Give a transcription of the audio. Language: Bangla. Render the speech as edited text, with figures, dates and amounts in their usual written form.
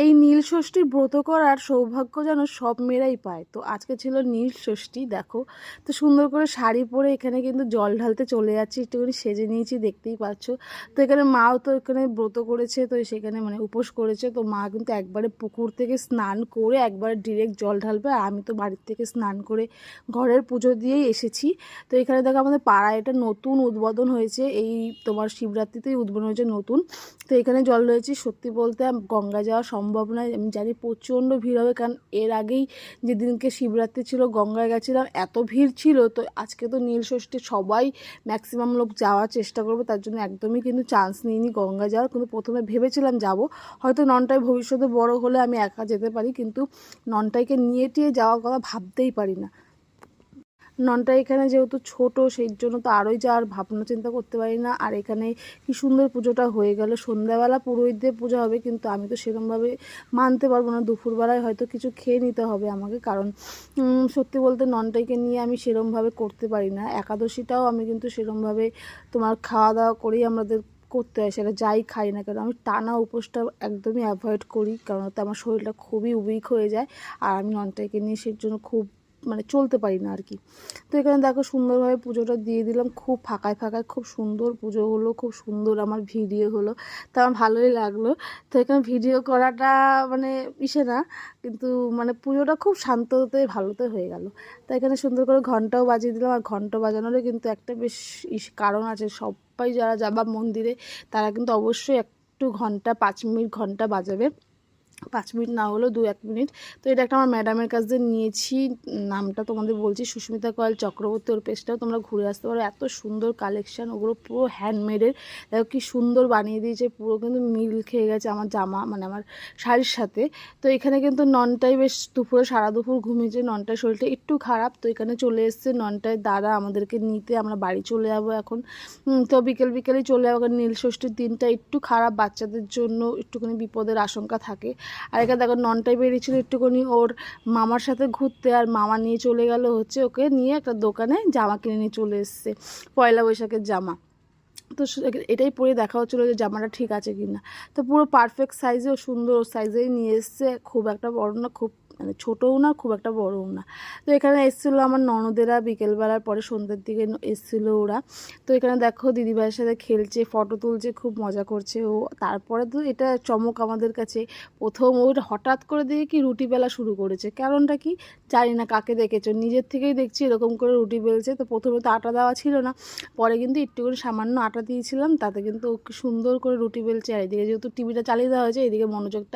এই নীল ষষ্ঠীর ব্রত করার সৌভাগ্য যেন সব মেয়েরাই পায়। তো আজকে ছিল নীল ষষ্ঠী, দেখো তো সুন্দর করে শাড়ি পরে এখানে কিন্তু জল ঢালতে চলে যাচ্ছি, একটুখানি সেজে নিয়েছি, দেখতেই পাচ্ছ। তো এখানে মাও তো এখানে ব্রত করেছে, তো সেখানে মানে উপোস করেছে। তো মা কিন্তু একবারে পুকুর থেকে স্নান করে একবারে ডিরেক্ট জল ঢালবে, আর আমি তো বাড়ির থেকে স্নান করে ঘরের পুজো দিয়েই এসেছি। তো এখানে দেখো আমাদের পাড়ায় এটা নতুন উদ্বোধন হয়েছে, এই তোমার শিবরাত্রিতেই উদ্বোধন হয়েছে নতুন। তো এখানে জল রয়েছে, সত্যি বলতে গঙ্গা যাওয়া সম্ভব নয়, আমি জানি প্রচণ্ড ভিড় হবে, কারণ এর আগেই যেদিনকে শিবরাত্রি ছিল গঙ্গায় গেছিলাম, এত ভিড় ছিল। তো আজকে তো নীল ষষ্ঠী, সবাই ম্যাক্সিমাম লোক যাওয়ার চেষ্টা করবে, তার জন্য একদমই কিন্তু চান্স নিইনি গঙ্গা যাওয়ার। কিন্তু প্রথমে ভেবেছিলাম যাব, হয়তো ননটাই ভবিষ্যতে বড় হলে আমি একা যেতে পারি, কিন্তু ননটাইকে নিয়ে টিয়ে যাওয়ার কথা ভাবতেই পারি না। ননটা এখানে যেহেতু ছোট, সেই জন্য তো আরোই যাওয়ার ভাবনা চিন্তা করতে পারি না। আর এখানে কি সুন্দর পুজোটা হয়ে গেল, সন্ধ্যাবেলা পুরোহিতদের পুজো হবে, কিন্তু আমি তো সেরকমভাবে মানতে পারবো না, দুপুরবেলায় হয়তো কিছু খেয়ে নিতে হবে আমাকে, কারণ সত্যি বলতে ননটাইকে নিয়ে আমি সেরকমভাবে করতে পারি না। একাদশীটাও আমি কিন্তু সেরকমভাবে তোমার খাওয়া দাওয়া করেই আমাদের করতে হয়, সেটা যাই খাই না কেন। আমি টানা উপোসটা একদমই অ্যাভয়েড করি, কারণ তো আমার শরীরটা খুবই উইক হয়ে যায়, আর আমি ননটাইকে নিয়ে সেই জন্য খুব মানে চলতে পারি না আর কি। তো এখানে দেখো সুন্দরভাবে পুজোটা দিয়ে দিলাম, খুব ফাঁকায় ফাঁকায় খুব সুন্দর পুজো হলো, খুব সুন্দর আমার ভিডিও হলো, তো আমার ভালোই লাগলো। তো এখানে ভিডিও করাটা মানে ইসে না, কিন্তু মানে পুজোটা খুব শান্ততে ভালোতে হয়ে গেল। তো এখানে সুন্দর করে ঘন্টাও বাজিয়ে দিলাম, আর ঘন্টা বাজানোরও কিন্তু একটা বেশ কারণ আছে। সবাই যারা যাবা মন্দিরে তারা কিন্তু অবশ্যই একটু ঘন্টা 5 মিনিট ঘন্টা বাজাবে, 5 মিনিট না হলেও 2-1 মিনিট। তো এটা একটা আমার ম্যাডামের কাছ দিয়ে নিয়েছি, নামটা তোমাদের বলছি, সুস্মিতা কয়াল চক্রবর্তী। ওর পেজটাও তোমরা ঘুরে আসতে পারো, এত সুন্দর কালেকশান, ওগুলো পুরো হ্যান্ডমেডের। দেখো কি সুন্দর বানিয়ে দিয়েছে, পুরো কিন্তু মিল খেয়ে গেছে আমার জামা মানে আমার শাড়ির সাথে। তো এখানে কিন্তু ননটাই বেশ দুপুরে সারা দুপুর ঘুমিয়েছে, ননটার শরীরটা একটু খারাপ। তো এখানে চলে এসছে ননটায় দাদা আমাদেরকে নিতে, আমরা বাড়ি চলে যাবো এখন। তো বিকেলেই চলে যাবো, কারণ নীল ষষ্ঠীর দিনটা একটু খারাপ, বাচ্চাদের জন্য একটুখানি বিপদের আশঙ্কা থাকে। আর এখানে দেখো ননটাই বেরিয়েছিল একটুখানি ওর মামার সাথে ঘুরতে, আর মামা নিয়ে চলে গেল হচ্ছে ওকে নিয়ে একটা দোকানে জামা কিনে নিয়ে চলে এসছে, পয়লা বৈশাখের জামা। তো এটাই পরে দেখা হচ্ছিলো যে জামাটা ঠিক আছে কি না। তো পুরো পারফেক্ট সাইজেও সুন্দর সাইজেই নিয়ে এসছে, খুব একটা বড় না, খুব মানে ছোটোও না, খুব একটা বড়ও না। তো এখানে এসেছিলো আমার ননদেরা, বিকেলবেলার পরে সন্ধ্যের দিকে এসেছিলো ওরা। তো এখানে দেখো দিদিভাইয়ের সাথে খেলছে, ফটো তুলছে, খুব মজা করছে ও। তারপরে তো এটা চমক আমাদের কাছে, প্রথম ও হঠাৎ করে দিয়ে কি রুটি বেলা শুরু করেছে, কারণটা কি জানি না, কাকে দেখেছো, নিজের থেকেই দেখছি এরকম করে রুটি বেলছে। তো প্রথমে তো আটা দেওয়া ছিল না, পরে কিন্তু একটু করে সামান্য আটা দিয়েছিলাম, তাতে কিন্তু ও সুন্দর করে রুটি বেলছে। আর এদিকে যেহেতু টিভিটা চালিয়ে দেওয়া হয়েছে, এদিকে মনোযোগটা